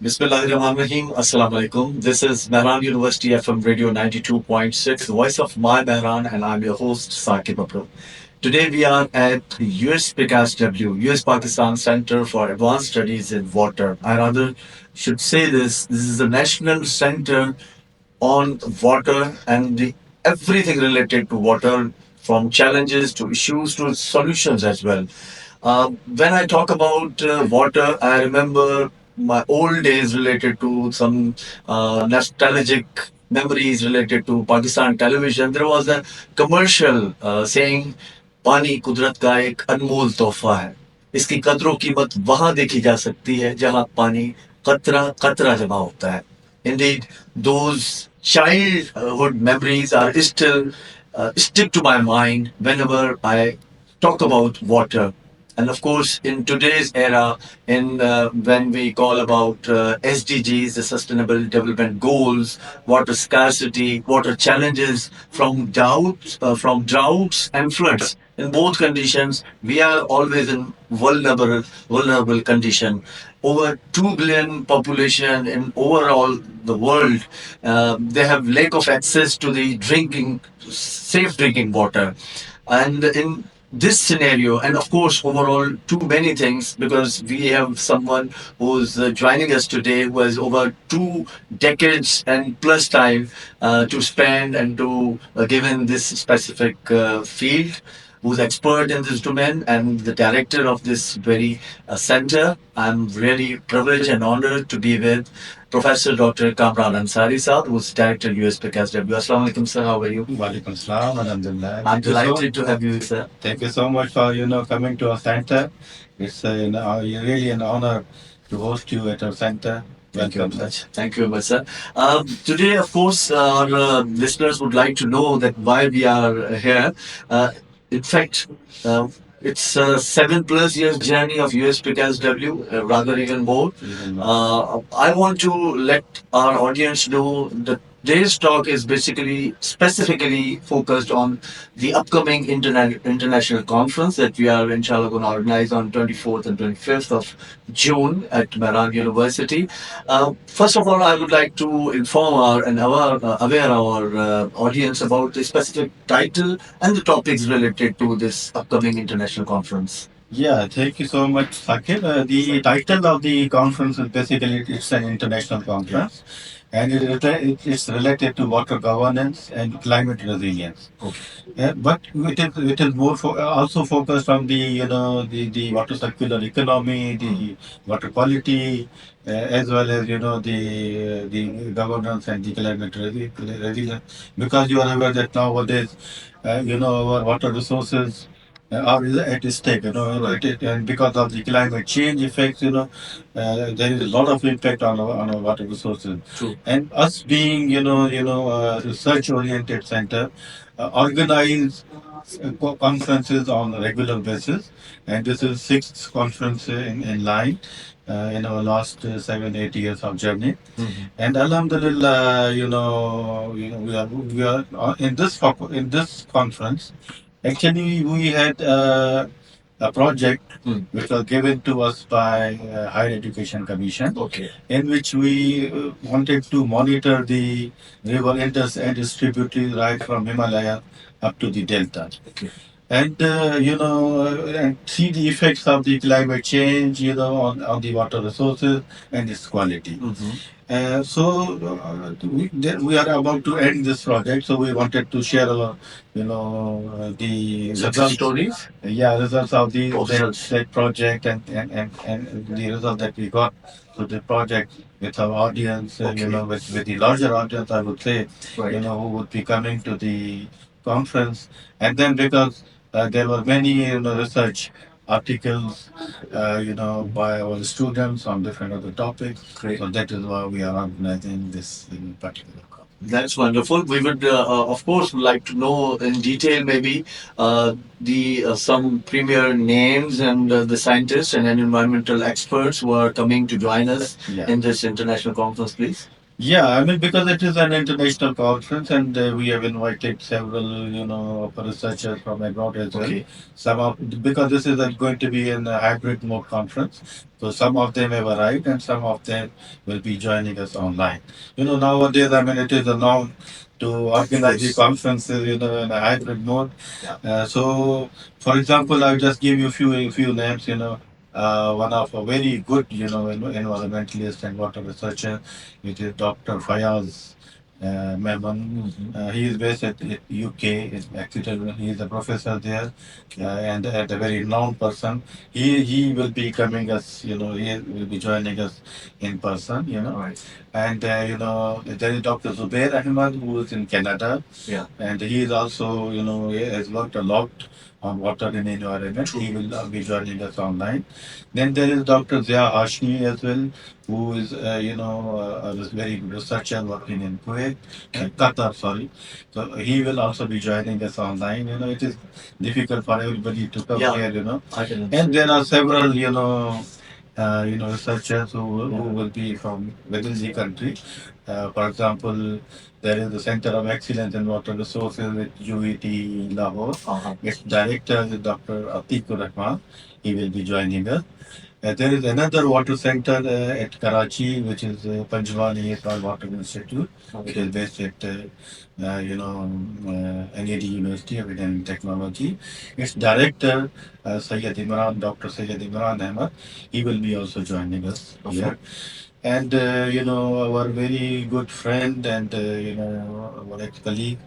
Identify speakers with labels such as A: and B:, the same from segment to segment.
A: Bismillahirrahmanirrahim. Assalamu alaikum. This is Mehran University FM Radio 92.6, the voice of my Mehran, and I'm your host, Saqib Abro. Today we are at USPCAS-W, US Pakistan Center for Advanced Studies in Water. I rather should say this is the National Center on water and everything related to water, from challenges to issues to solutions as well. When I talk about water, I remember my old days related to some nostalgic memories related to Pakistan television. There was a commercial saying, "पानी कुदरत का एक अनमोल तोहफा है. इसकी कदरों कीमत वहाँ देखी जा सकती है जहाँ पानी कतरा कतरा जमा होता है." Indeed, those childhood memories are still stick to my mind whenever I talk about water. And of course, in today's era, in when we call about SDGs, the Sustainable Development Goals, water scarcity, water challenges from droughts and floods. In both conditions, we are always in vulnerable condition. Over 2 billion population in overall the world, they have lack of access to the safe drinking water, and in this scenario, and of course overall too many things, because we have someone who's joining us today who has over 2 decades and plus time to spend and to give in this specific field, who's expert in this domain and the director of this very center. I'm really privileged and honored to be with Professor Dr. Kamran Ansari Saab, who's director USPCAS-W. Assalamu alaikum, sir. How are you?
B: Walaikum salam, alhamdulillah.
A: I'm delighted to have you, sir.
B: Thank you so much for coming to our center. It's really an honor to host you at our center.
A: Thank you
B: Welcome,
A: very
B: sir.
A: much. Thank you very much, sir. Today, of course, our listeners would like to know that why we are here. In fact, it's a 7+ years journey of USPCAS-W, rather even more.
B: Even more.
A: I want to let our audience know that today's talk is basically specifically focused on the upcoming international conference that we are inshallah going to organize on 24th and 25th of June at Mehran University. First of all, I would like to inform aware our audience about the specific title and the topics related to this upcoming international conference.
B: Yeah, thank you so much, Saqib. The title of the conference is basically it's an international conference, and it's related to water governance and climate resilience.
A: Okay.
B: But it is more also focused on the water circular economy, the water quality, as well as the governance and the climate resilience. Because you are aware that nowadays, our water resources are at stake, and because of the climate change effects, there is a lot of impact on our water resources.
A: True.
B: And us being, a research-oriented center, organize conferences on a regular basis, and this is sixth conference in line in our last 7-8 years of journey. And Alhamdulillah, we are in this conference. Actually, we had a project which was given to us by Higher Education Commission,
A: Okay.
B: in which we wanted to monitor the river and distributary right from Himalaya up to the delta.
A: Okay.
B: And and see the effects of the climate change, on the water resources and its quality. We are about to end this project, so we wanted to share the
A: Success stories.
B: results of
A: Results.
B: that project, and the result that we got to the project with our audience,
A: Okay.
B: with the larger audience, I would say,
A: Right.
B: who would be coming to the conference. And then because there were many research articles by our students on different other topics.
A: Great.
B: So that is why we are organizing this in particular conference.
A: That's wonderful. We would, of course, like to know in detail maybe the some premier names and the scientists and environmental experts who are coming to join us
B: Yeah.
A: in this international conference, please.
B: Yeah, I mean, because it is an international conference and we have invited several, researchers from abroad as well.
A: Okay.
B: Some of, because this is going to be in a hybrid mode conference, so some of them have arrived and some of them will be joining us online. Nowadays, I mean, it is a norm to organize the conferences, in a hybrid mode.
A: Yeah.
B: So, for example, I'll just give you a few names, one of a very good, environmentalist and water researcher, which is Dr. Faiz Mehran. He is based at UK. Actually, he is a professor there, and a very known person. He will be coming us, he will be joining us in person,
A: Right.
B: and there is Dr. Zubair Ahmad, who is in Canada,
A: Yeah.
B: and he is also, he has worked a lot on water and environment. He will be joining us online. Then there is Dr. Zia Hashmi as well, who is, a very good researcher working in Kuwait, Qatar, sorry. So he will also be joining us online. It is difficult for everybody to come
A: Yeah.
B: here,
A: I can
B: and
A: understand.
B: there are several, researchers who will be from within the country. For example, there is the Center of Excellence in Water Resources with UET Lahore.
A: Uh-huh.
B: Its director is Dr. Atikur Rahman. He will be joining us. There is another water center at Karachi, which is Panjwani Water Institute. It is
A: Okay.
B: based at NAD University of Indian Technology. Its director, Sayyid Imran, Dr. Sayyid Imran Ahmad, he will be also joining us here.
A: Perfect.
B: And our very good friend and our ex-colleague,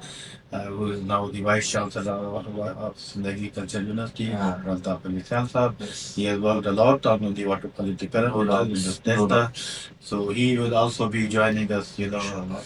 B: who is now the Vice Chancellor of the Agriculture University,
A: Yeah.
B: Rantap Ali Saab.
A: Yes.
B: He has worked a lot on the water quality
A: No
B: parameters in this
A: doubts. No
B: delta.
A: doubts.
B: So he will also be joining us,
A: Inshallah.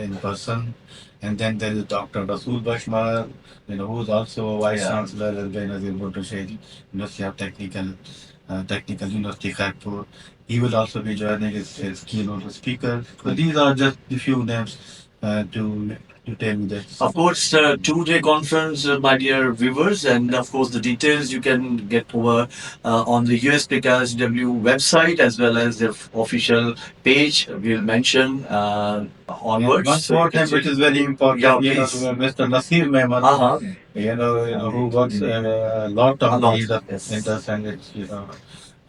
B: in person. And then there is Dr. Rasool Bashmar, who is also a Vice
A: Yeah.
B: Chancellor as well as Bhutto Shahidi, University of Technical University Kharagpur. He will also be joining as keynote speaker. So these are just a few names to tell you that.
A: Of course, two-day conference, my dear viewers, and of course the details you can get over on the USPCAS-W website as well as their official page. We'll mention
B: And
A: onwards.
B: one
A: So you
B: more
A: can
B: thing which
A: check.
B: is very important,
A: Yeah, please.
B: Mr. Nasir Mehman,
A: Uh-huh.
B: who works a lot
A: A
B: on
A: lot.
B: the
A: Yes.
B: Indus and its,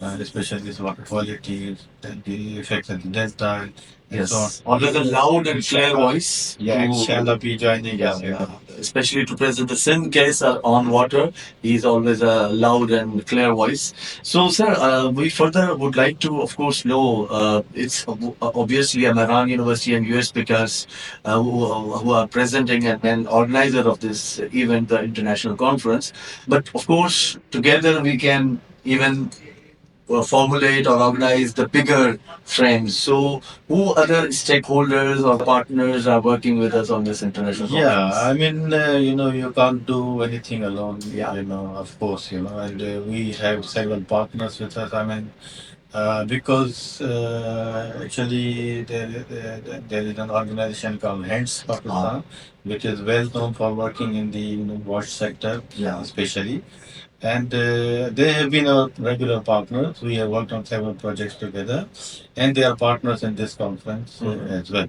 B: especially this water quality, the effects of the delta, and so on.
A: Yes. Always a loud and clear voice.
B: Yeah,
A: To,
B: inshallah be joining
A: yeah,
B: us.
A: yeah. Especially to present the sin case on water. He is always a loud and clear voice. So, sir, we further would like to, of course, know it's obviously a Mehran University and US because who are presenting and organizer of this event, the international conference. But of course, together we can even formulate or organize the bigger frames. So, who other stakeholders or partners are working with us on this international
B: Yeah, I
A: conference?
B: mean, you can't do anything alone,
A: Yeah.
B: of course, and we have several partners with us. I mean, because actually there is an organization called Hands Pakistan, which is well known for working in the wash sector,
A: Yeah.
B: especially. And they have been our regular partners. We have worked on several projects together, and they are partners in this conference as well.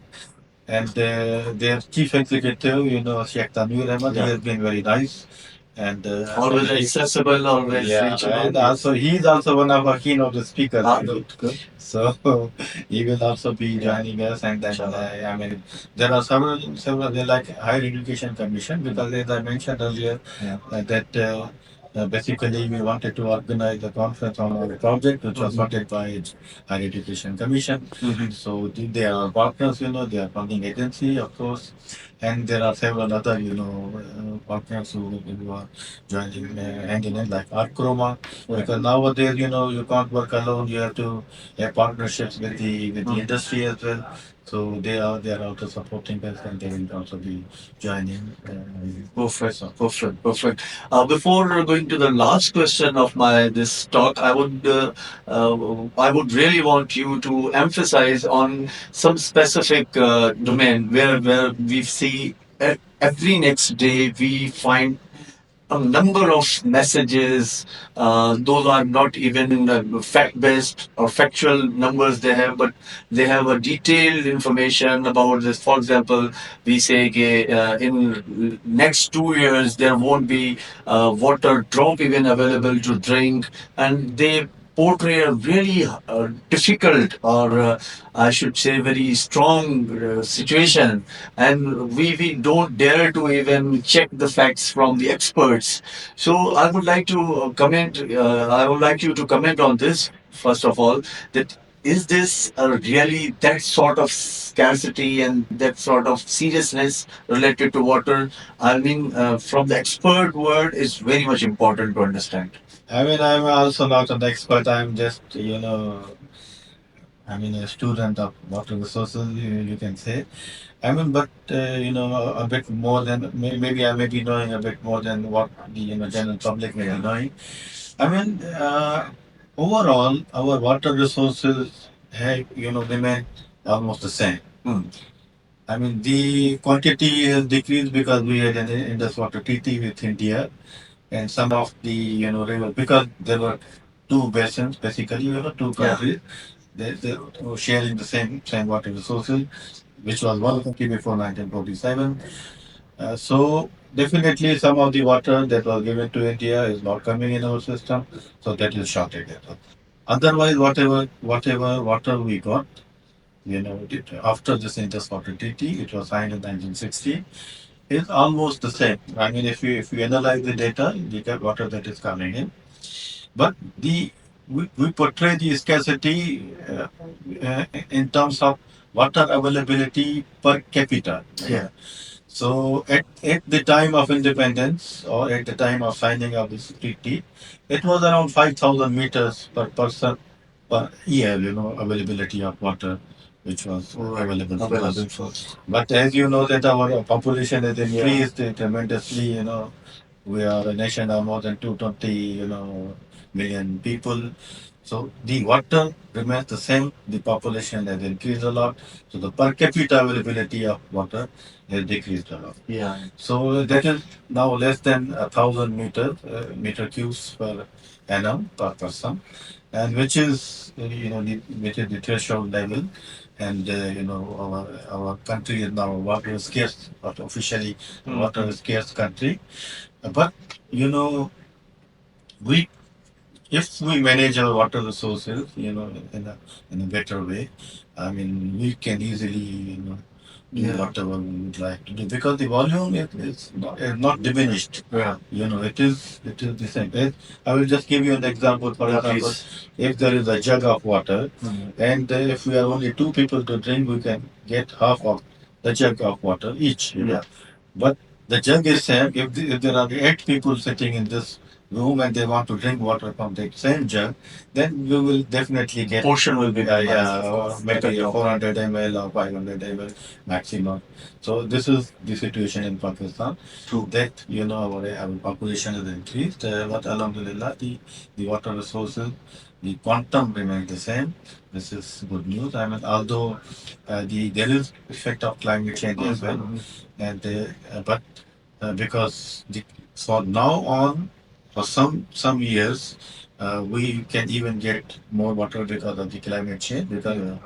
B: And their chief executive, Sheikh Tanvir Ahmad, he
A: Yeah.
B: has been very nice. And
A: Always accessible, always
B: yeah,
A: reachable.
B: and also he's also one of our keynote speakers.
A: Good, good.
B: So he will also be
A: Yeah.
B: joining us, and then
A: Inshallah.
B: I mean there are several they like higher education commission because as I mentioned earlier
A: Yeah.
B: that basically we wanted to organize a conference on our project which was funded by higher education commission.
A: Mhm.
B: So they are our partners, they are funding agency of course, and there are several other partners who are joining hand in hand like Art Chroma because nowadays you can't work alone. You have to have partnerships with the industry as well. So they are also supporting us and they will also be joining.
A: Perfect,
B: So
A: perfect, perfect. Before going to the last question of my this talk, I would really want you to emphasize on some specific domain where we see every next day we find a number of messages. Those are not even fact based or factual numbers they have, but they have a detailed information about this. For example, we say in next 2 years there won't be water drop even available to drink, and they portray a really difficult, or I should say very strong situation, and we don't dare to even check the facts from the experts. So I would like to comment. I would like you to comment on this first of all. That is this really that sort of scarcity and that sort of seriousness related to water? I mean, from the expert word is very much important to understand.
B: I mean, I'm also not an expert. I'm just, I mean, a student of water resources, you can say. I mean, but a bit more than maybe I may be knowing a bit more than what the general public may be knowing. I mean, overall, our water resources have remain almost the same. I mean, the quantity has decreased because we had an Indus water treaty with India, and some of the rivers, because there were two basins basically, two countries. They were sharing the same water resources, which was one country before 1947. So definitely some of the water that was given to India is not coming in our system, so that is shortage. Otherwise, whatever water we got, after this inter-water treaty, it was signed in 1960, is almost the same. I mean, if you analyze the data, you get water that is coming in, but we portray the scarcity in terms of water availability per capita.
A: Yeah.
B: So at the time of independence or at the time of signing of this treaty, it was around 5,000 meters per person per year, availability of water, which was available for us.
A: Available first.
B: But as you know that our population has increased tremendously, we are a nation of more than 220, million people. So the water remains the same. The population has increased a lot. So the per capita availability of water has decreased a lot.
A: Yeah.
B: So that is now less than 1,000 meter cubes per annum per person, and which is which is the threshold level, and our country is now water scarce, but officially water scarce country. But you know we if we manage our water resources, in a better way, I mean, we can easily, do whatever we would like to do because the volume is not diminished.
A: Yeah.
B: It is the same. I will just give you an example. For
A: Yeah,
B: example,
A: please.
B: if there is a jug of water, and if we are only two people to drink, we can get half of the jug of water each.
A: Yeah.
B: But the jug is same. If there are 8 people sitting in this room and they want to drink water from the same jug, then we will definitely get
A: Portion will be minimized, of
B: or
A: course.
B: maybe a 400 ml or 500 ml maximum. So this is the situation in Pakistan.
A: True.
B: That our population has increased, but Alhamdulillah, the water resources, the quantum remains the same. This is good news. I mean, although there is effect of climate change as well, and but because from now on, for some years, we can even get more water because of the climate change. Because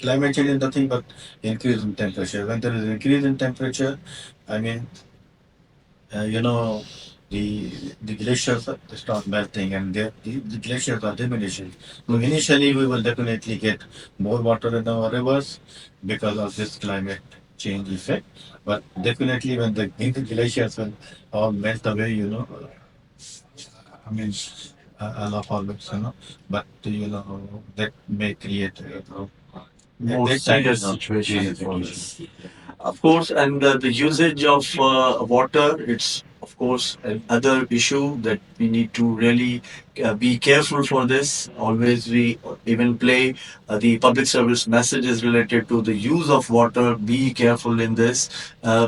B: climate change is nothing but increase in temperature. When there is increase in temperature, I mean, you know, the glaciers start melting and the glaciers are diminishing. So initially, we will definitely get more water in our rivers because of this climate change effect. But definitely, when the glaciers will all melt away, I mean, I love all this, but that may create
A: More
B: that time,
A: serious situation
B: serious
A: for
B: situation.
A: this. Of course, and the usage of water, it's of course another issue that we need to really be careful for this. Always we even play the public service messages related to the use of water. Be careful in this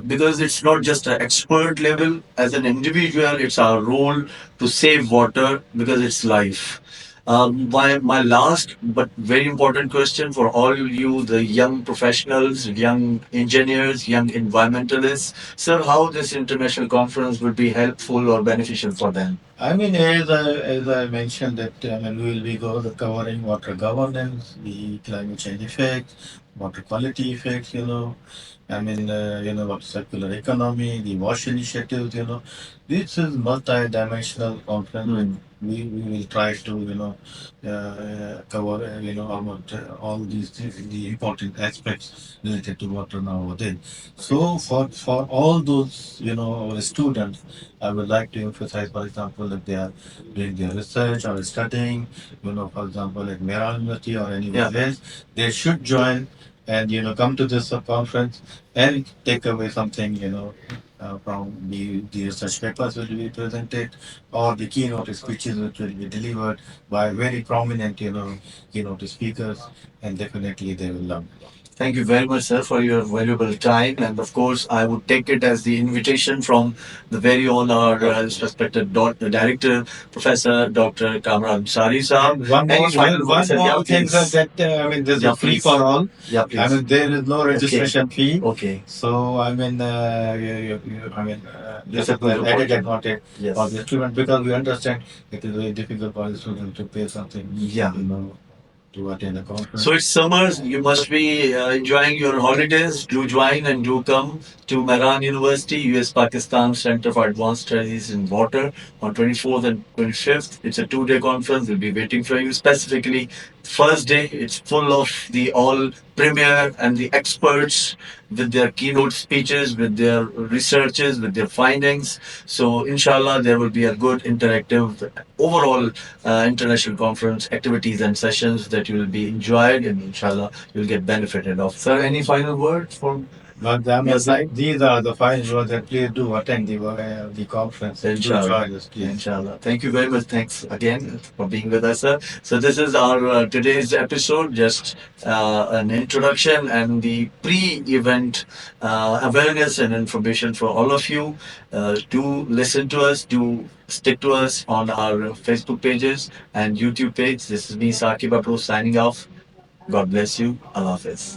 A: because it's not just an expert level. As an individual, it's our role to save water because it's life. My last but very important question for all you, the young professionals, young engineers, young environmentalists, sir, how this international conference would be helpful or beneficial for them?
B: I mean, as I mentioned that we will be covering water governance, the climate change effects, water quality effects, what circular economy, the WASH initiatives, this is multi-dimensional conference.
A: Hmm.
B: We will try to, cover, about all these things, the important aspects related to water nowadays. So for all those, our students, I would like to emphasize, for example, if they are doing their research or studying, for example, at Mehran University or anywhere else, they should join and come to this conference and take away something from the research papers will be presented or the keynote speeches which will be delivered by very prominent keynote speakers, and definitely they will learn.
A: Thank you very much, sir, for your valuable time. And of course, I would take it as the invitation from the very own our respected director, Professor Dr. Kamran Ansari, sir.
B: And one
A: Any
B: more,
A: final
B: one
A: words? Yeah,
B: more thing
A: please.
B: that this
A: Yeah,
B: is free
A: please.
B: for all.
A: Yeah,
B: I
A: please.
B: mean, there is no
A: Okay.
B: registration fee.
A: Okay.
B: So I mean, this
A: That's
B: is
A: a good
B: an added
A: opportunity.
B: advantage for
A: Yes.
B: the student because we understand it is very difficult for the student to pay something,
A: Yeah.
B: to attend a conference.
A: So it's summers. You must be enjoying your holidays. Do join and do come to Mehran University, US Pakistan Center for Advanced Studies in Water on 24th and 25th. It's a 2 day conference. We'll be waiting for you. Specifically, first day, it's full of the all premier and the experts with their keynote speeches, with their researches, with their findings. So, inshallah, there will be a good interactive overall international conference activities and sessions that you will be enjoyed, and inshallah you'll get benefited of. Sir, any final word from
B: But I
A: your
B: mean,
A: side?
B: these are the final words that please do attend the conference. Do
A: Inshallah.
B: join us, please.
A: Inshallah. Thank you very much. Thanks again for being with us, sir. So this is our today's episode, just an introduction and the pre-event awareness and information for all of you. Do listen to us. Do stick to us on our Facebook pages and YouTube page. This is me, Saqib Abro, signing off. God bless you. Allah Hafiz.